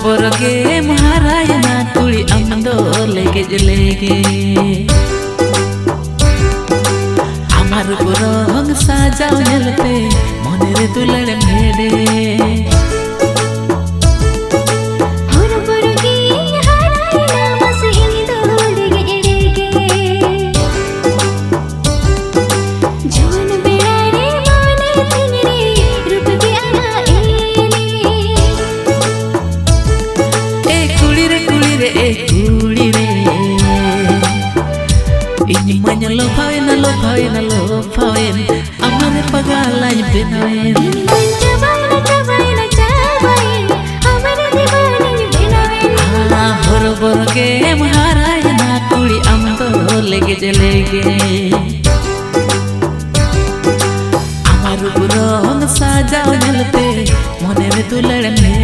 बरगे महाराय ना कुड़ी अमदो लेगे लेगे हमार रंग साजाओ नेलते मने रे दुलड़ मेरे lo phawen amare pagalay binawen amare diwanay binawen hor borge maharay na kudi amdo lege